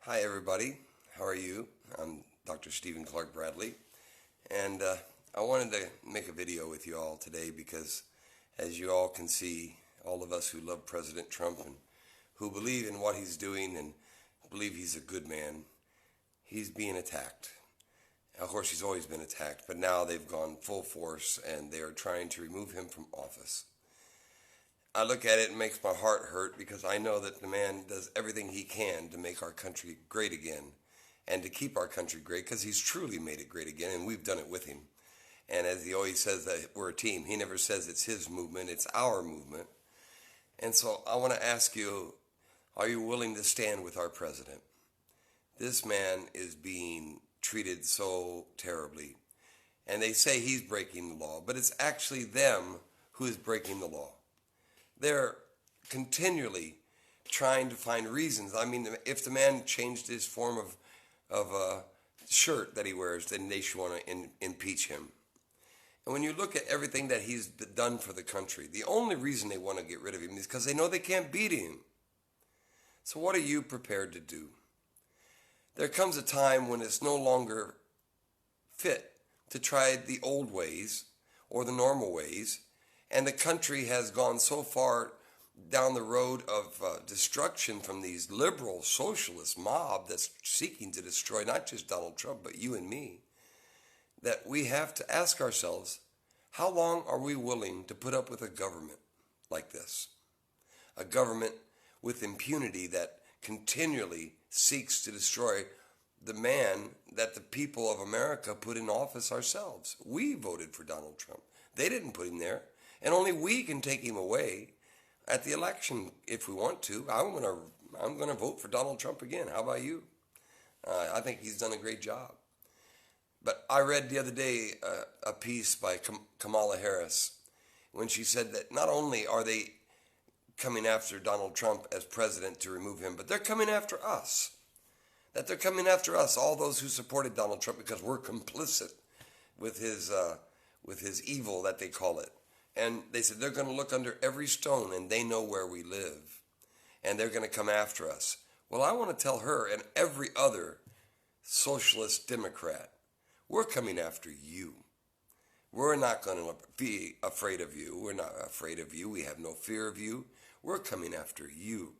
Hi, everybody. How are you? I'm Dr. Stephen Clark Bradley, and I wanted to make a video with you all today because, as you all can see, all of us who love President Trump and who believe in what he's doing and believe he's a good man, he's being attacked. Of course, he's always been attacked, but now they've gone full force and they are trying to remove him from office. I look at it and it makes my heart hurt because I know that the man does everything he can to make our country great again and to keep our country great because he's truly made it great again and we've done it with him. And as he always says that we're a team, he never says it's his movement, it's our movement. And so I want to ask you, are you willing to stand with our president? This man is being treated so terribly. And they say he's breaking the law, but it's actually them who is breaking the law. They're continually trying to find reasons. I mean, if the man changed his form of shirt that he wears, then they should want to impeach him. And when you look at everything that he's done for the country, the only reason they want to get rid of him is because they know they can't beat him. So what are you prepared to do? There comes a time when it's no longer fit to try the old ways or the normal ways. And the country has gone so far down the road of destruction from these liberal socialist mob that's seeking to destroy not just Donald Trump, but you and me, that we have to ask ourselves, how long are we willing to put up with a government like this? A government with impunity that continually seeks to destroy the man that the people of America put in office ourselves. We voted for Donald Trump. They didn't put him there. And only we can take him away at the election if we want to. I'm gonna vote for Donald Trump again. How about you? I think he's done a great job. But I read the other day a piece by Kamala Harris when she said that not only are they coming after Donald Trump as president to remove him, but they're coming after us. That they're coming after us, all those who supported Donald Trump, because we're complicit with his evil that they call it. And they said they're going to look under every stone and they know where we live. And they're going to come after us. Well, I want to tell her and every other socialist Democrat, we're coming after you. We're not going to be afraid of you. We're not afraid of you. We have no fear of you. We're coming after you.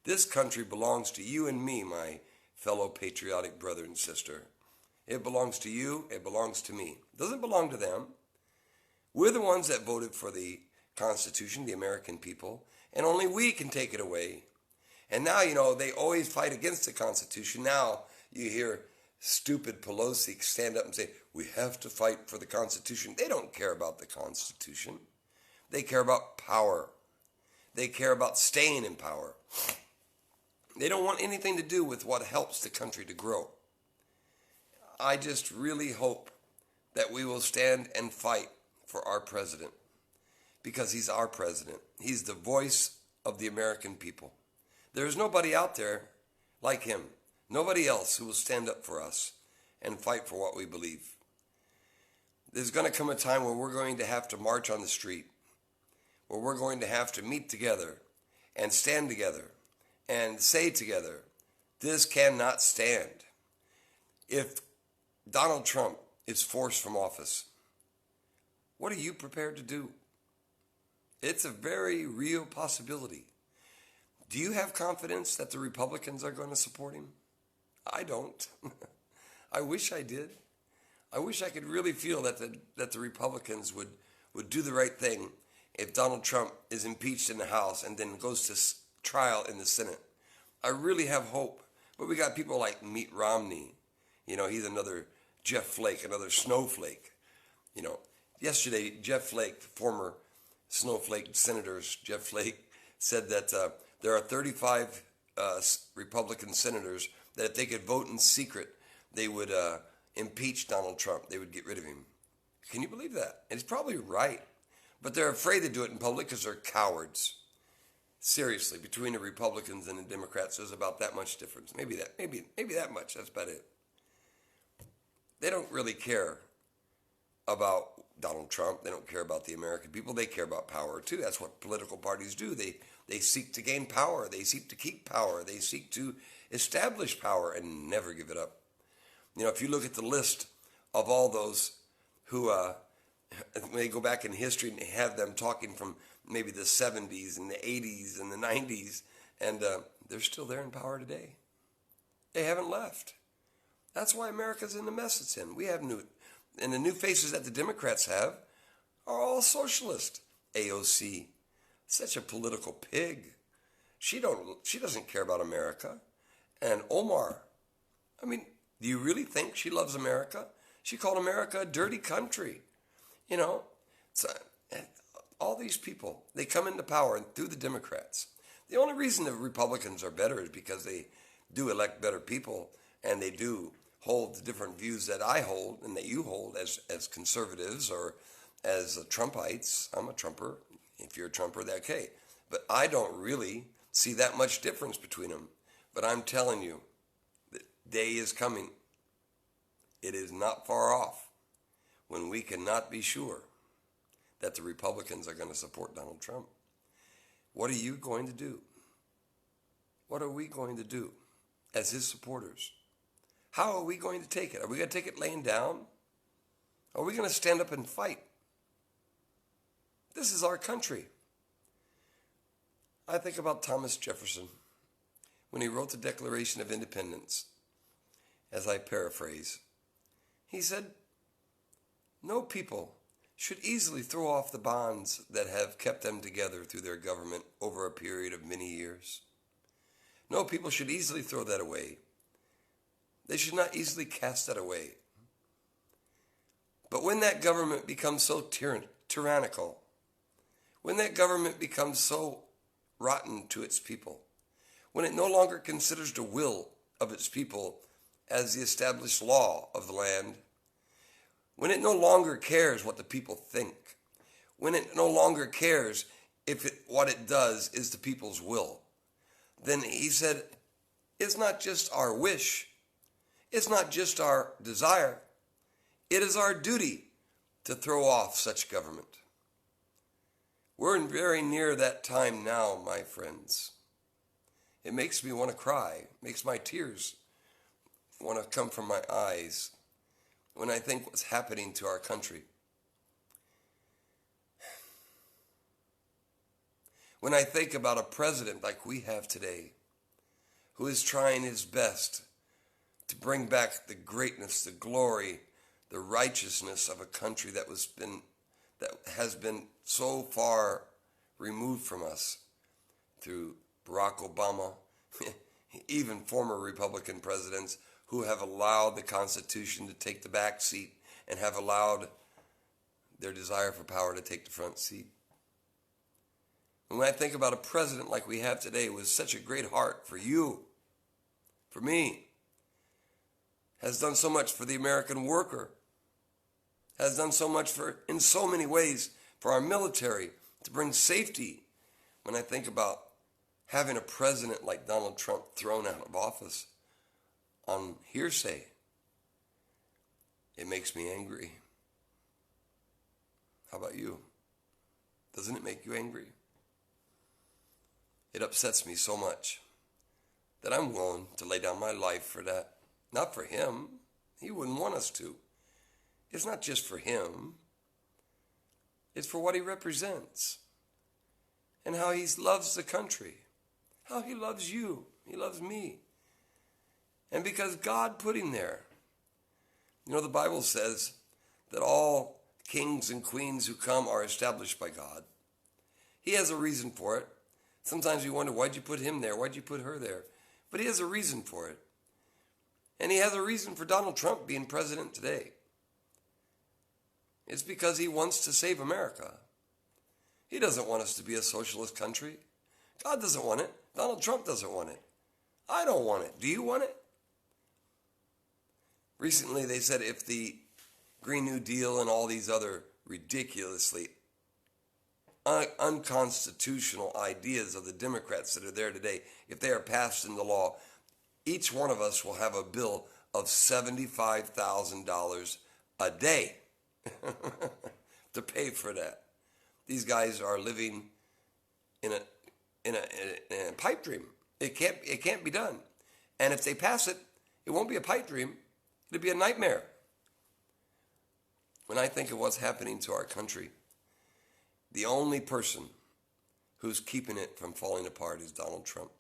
This country belongs to you and me, my fellow patriotic brother and sister. It belongs to you. It belongs to me. It doesn't belong to them. We're the ones that voted for the Constitution, the American people, and only we can take it away. And now, they always fight against the Constitution. Now you hear stupid Pelosi stand up and say, we have to fight for the Constitution. They don't care about the Constitution. They care about power. They care about staying in power. They don't want anything to do with what helps the country to grow. I just really hope that we will stand and fight for our president, because he's our president. He's the voice of the American people. There's nobody out there like him, nobody else who will stand up for us and fight for what we believe. There's going to come a time where we're going to have to march on the street, where we're going to have to meet together and stand together and say together, this cannot stand. If Donald Trump is forced from office, what are you prepared to do? It's a very real possibility. Do you have confidence that the Republicans are going to support him? I don't. I wish I did. I wish I could really feel that the Republicans would do the right thing if Donald Trump is impeached in the House and then goes to trial in the Senate. I really have hope. But we got people like Mitt Romney. He's another Jeff Flake, another snowflake. Yesterday, Jeff Flake, former snowflake senators, Jeff Flake, said that there are 35 Republican senators that if they could vote in secret, they would impeach Donald Trump. They would get rid of him. Can you believe that? And he's probably right. But they're afraid to do it in public because they're cowards. Seriously, between the Republicans and the Democrats, there's about that much difference. Maybe that much. That's about it. They don't really care about Donald Trump. They don't care about the American people. They care about power too. That's what political parties do. They seek to gain power. They seek to keep power. They seek to establish power and never give it up. You know, if you look at the list of all those who they go back in history and have them talking from maybe the 70s and the 80s and the 90s, and they're still there in power today. They haven't left. That's why America's in the mess it's in. We have and the new faces that the Democrats have are all socialist. AOC, such a political pig. She doesn't care about America. And Omar, I mean, do you really think she loves America? She called America a dirty country. You know, so, all these people, they come into power through the Democrats. The only reason the Republicans are better is because they do elect better people, and they do hold the different views that I hold and that you hold as conservatives or as Trumpites. I'm a Trumper. If you're a Trumper, that's okay. But I don't really see that much difference between them. But I'm telling you, the day is coming. It is not far off when we cannot be sure that the Republicans are going to support Donald Trump. What are you going to do? What are we going to do as his supporters? How are we going to take it? Are we going to take it laying down? Are we going to stand up and fight? This is our country. I think about Thomas Jefferson when he wrote the Declaration of Independence. As I paraphrase, he said, "No people should easily throw off the bonds that have kept them together through their government over a period of many years. No people should easily throw that away. They should not easily cast that away. But when that government becomes so tyrannical, when that government becomes so rotten to its people, when it no longer considers the will of its people as the established law of the land, when it no longer cares what the people think, when it no longer cares if what it does is the people's will, then he said, it's not just our wish, it's not just our desire, it is our duty to throw off such government." We're very near that time now, my friends. It makes me want to cry, makes my tears want to come from my eyes when I think what's happening to our country. When I think about a president like we have today, who is trying his best to bring back the greatness, the glory, the righteousness of a country that has been so far removed from us through Barack Obama, even former Republican presidents who have allowed the Constitution to take the back seat and have allowed their desire for power to take the front seat. And when I think about a president like we have today with such a great heart for you, for me, has done so much for the American worker, has done so much in so many ways for our military to bring safety. When I think about having a president like Donald Trump thrown out of office on hearsay, it makes me angry. How about you? Doesn't it make you angry? It upsets me so much that I'm willing to lay down my life for that. Not for him. He wouldn't want us to. It's not just for him. It's for what he represents and how he loves the country, how he loves you, he loves me. And because God put him there. You know, the Bible says that all kings and queens who come are established by God. He has a reason for it. Sometimes you wonder, why'd you put him there? Why'd you put her there? But he has a reason for it. And he has a reason for Donald Trump being president today. It's because he wants to save America. He doesn't want us to be a socialist country. God doesn't want it. Donald Trump doesn't want it. I don't want it. Do you want it? Recently, they said if the Green New Deal and all these other ridiculously unconstitutional ideas of the Democrats that are there today, if they are passed into law, each one of us will have a bill of $75,000 a day. to pay for that. These guys are living in a pipe dream. It can't be done. And if they pass it, it won't be a pipe dream. It'll be a nightmare. When I think of what's happening to our country, the only person who's keeping it from falling apart is Donald Trump.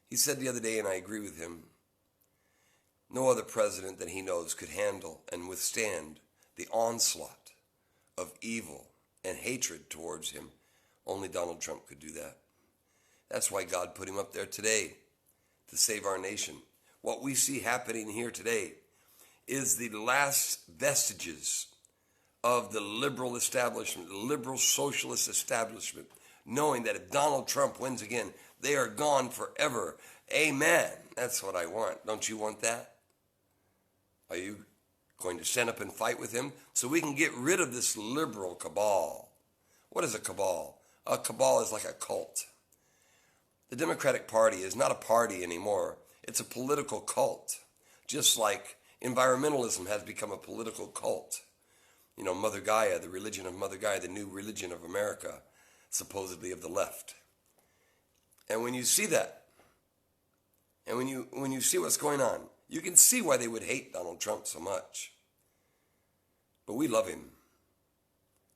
He said the other day, and I agree with him, no other president that he knows could handle and withstand the onslaught of evil and hatred towards him. Only Donald Trump could do that. That's why God put him up there today to save our nation. What we see happening here today is the last vestiges of the liberal establishment, the liberal socialist establishment, knowing that if Donald Trump wins again, they are gone forever. Amen. That's what I want. Don't you want that? Are you going to stand up and fight with him so we can get rid of this liberal cabal? What is a cabal? A cabal is like a cult. The Democratic Party is not a party anymore. It's a political cult, just like environmentalism has become a political cult. You know, Mother Gaia, the religion of Mother Gaia, the new religion of America, supposedly of the left. And when you see that, and when you see what's going on, you can see why they would hate Donald Trump so much. But we love him,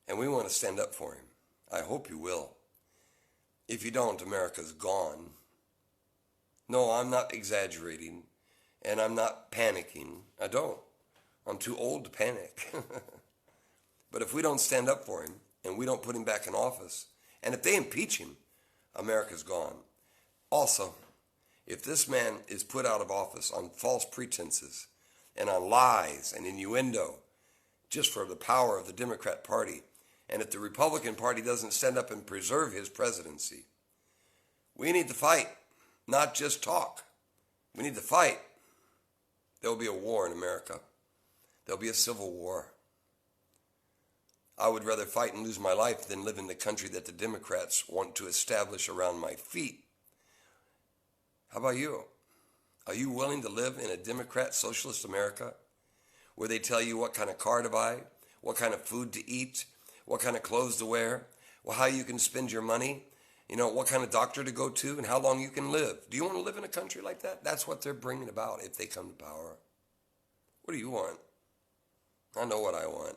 and we want to stand up for him. I hope you will. If you don't, America's gone. No, I'm not exaggerating, and I'm not panicking. I don't. I'm too old to panic. But if we don't stand up for him, and we don't put him back in office, and if they impeach him, America's gone. Also, if this man is put out of office on false pretenses and on lies and innuendo just for the power of the Democrat Party, and if the Republican Party doesn't stand up and preserve his presidency, we need to fight, not just talk. We need to fight. There will be a war in America. There'll be a civil war. I would rather fight and lose my life than live in the country that the Democrats want to establish around my feet. How about you? Are you willing to live in a Democrat socialist America where they tell you what kind of car to buy, what kind of food to eat, what kind of clothes to wear, well, how you can spend your money, you know, what kind of doctor to go to, and how long you can live? Do you want to live in a country like that? That's what they're bringing about if they come to power. What do you want? I know what I want,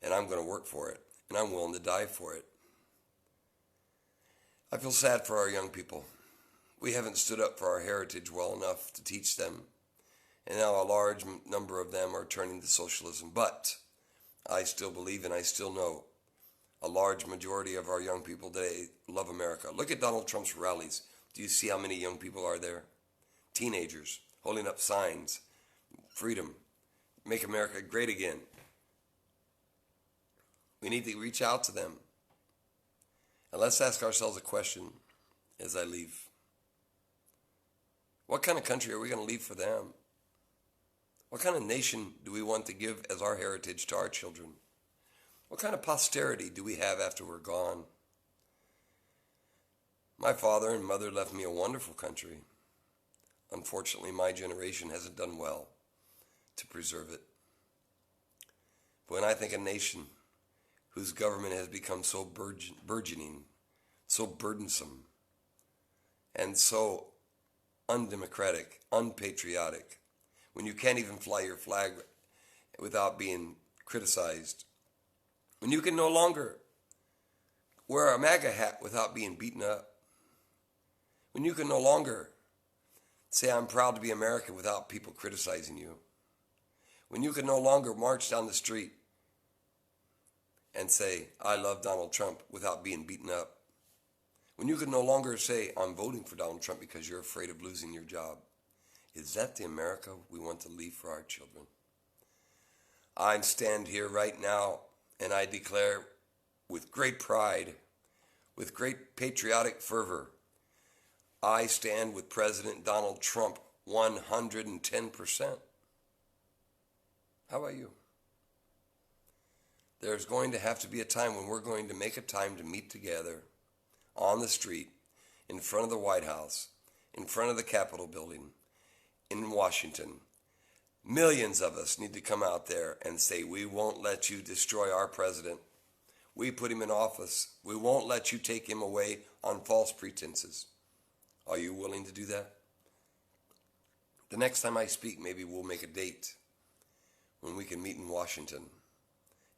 and I'm going to work for it, and I'm willing to die for it. I feel sad for our young people. We haven't stood up for our heritage well enough to teach them, and now a large number of them are turning to socialism. But I still believe, and I still know, a large majority of our young people today love America. Look at Donald Trump's rallies. Do you see how many young people are there? Teenagers holding up signs, freedom, make America great again. We need to reach out to them. And let's ask ourselves a question as I leave. What kind of country are we going to leave for them? What kind of nation do we want to give as our heritage to our children? What kind of posterity do we have after we're gone? My father and mother left me a wonderful country. Unfortunately, my generation hasn't done well to preserve it. But when I think a nation whose government has become so burgeoning, so burdensome, and so undemocratic, unpatriotic, when you can't even fly your flag without being criticized, when you can no longer wear a MAGA hat without being beaten up, when you can no longer say I'm proud to be American without people criticizing you, when you can no longer march down the street and say I love Donald Trump without being beaten up, when you can no longer say I'm voting for Donald Trump because you're afraid of losing your job, is that the America we want to leave for our children? I stand here right now and I declare with great pride, with great patriotic fervor, I stand with President Donald Trump 110%. How about you? There's going to have to be a time when we're going to make a time to meet together on the street, in front of the White House, in front of the Capitol building, in Washington, Millions of us need to come out there and say, we won't let you destroy our president. We put him in office. We won't let you take him away on false pretenses. Are you willing to do that? The next time I speak, maybe we'll make a date when we can meet in Washington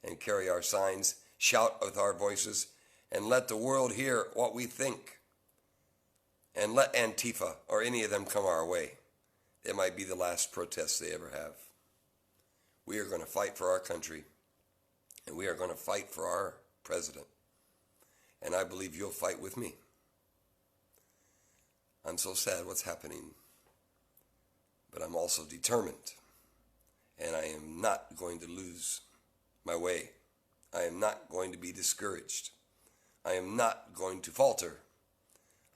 and carry our signs, shout with our voices, and let the world hear what we think. And let Antifa or any of them come our way. It might be the last protest they ever have. We are going to fight for our country, and we are going to fight for our president. And I believe you'll fight with me. I'm so sad what's happening, but I'm also determined, and I am not going to lose my way. I am not going to be discouraged. I am not going to falter.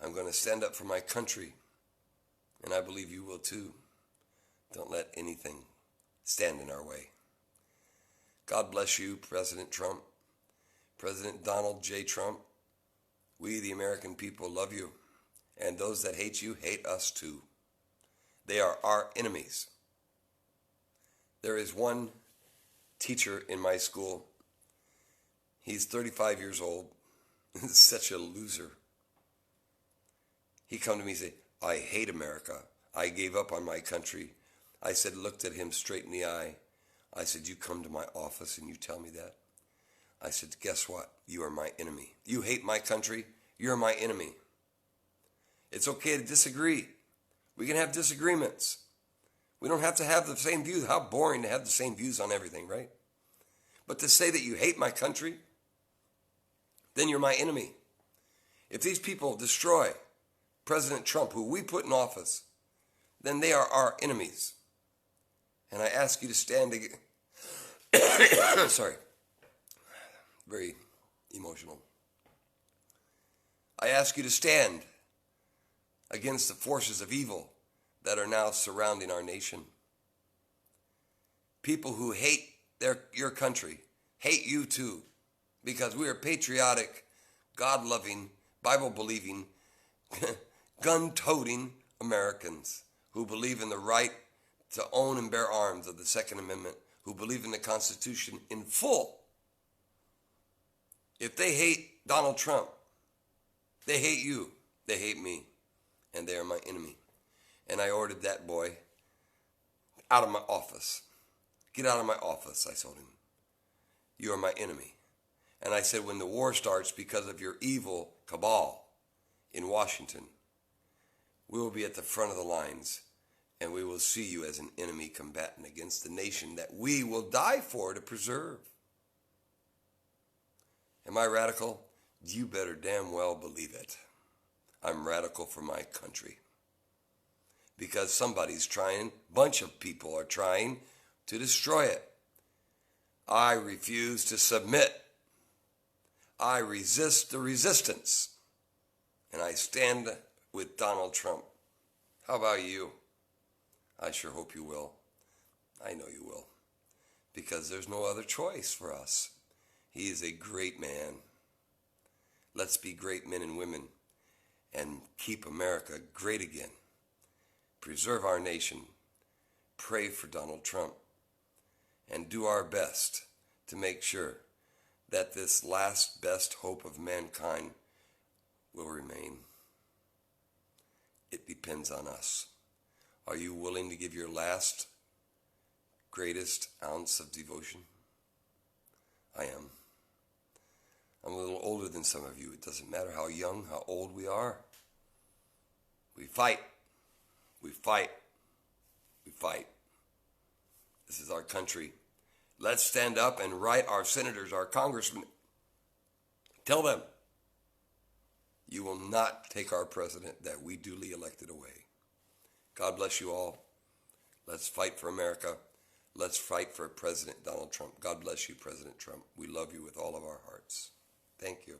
I'm going to stand up for my country, and I believe you will too. Don't let anything stand in our way. God bless you, President Trump, President Donald J. Trump. We, the American people, love you, and those that hate you hate us too. They are our enemies. There is one teacher in my school. He's 35 years old. He's such a loser. He come to me and say, I hate America. I gave up on my country. I said, looked at him straight in the eye. I said, you come to my office and you tell me that? I said, guess what? You are my enemy. You hate my country. You're my enemy. It's okay to disagree. We can have disagreements. We don't have to have the same views. How boring to have the same views on everything, right? But to say that you hate my country, then you're my enemy. If these people destroy President Trump, who we put in office, then they are our enemies. And I ask you to stand again. Sorry. Very emotional. I ask you to stand against the forces of evil that are now surrounding our nation. People who hate your country hate you too, because we are patriotic, God-loving, Bible-believing, gun-toting Americans who believe in the right to own and bear arms of the Second Amendment, who believe in the Constitution in full. If they hate Donald Trump, they hate you, they hate me, and they are my enemy. And I ordered that boy out of my office. Get out of my office, I told him. You are my enemy. And I said, when the war starts because of your evil cabal in Washington, we will be at the front of the lines, and we will see you as an enemy combatant against the nation that we will die for to preserve. Am I radical? You better damn well believe it. I'm radical for my country. Because somebody's trying, a bunch of people are trying to destroy it. I refuse to submit. I resist the resistance. And I stand with Donald Trump. How about you? I sure hope you will. I know you will. Because there's no other choice for us. He is a great man. Let's be great men and women and keep America great again. Preserve our nation. Pray for Donald Trump. And do our best to make sure that this last best hope of mankind will remain. It depends on us. Are you willing to give your last, greatest ounce of devotion? I am. I'm a little older than some of you. It doesn't matter how young, how old we are. We fight. We fight. We fight. This is our country. Let's stand up and write our senators, our congressmen. Tell them, you will not take our president that we duly elected away. God bless you all. Let's fight for America. Let's fight for President Donald Trump. God bless you, President Trump. We love you with all of our hearts. Thank you.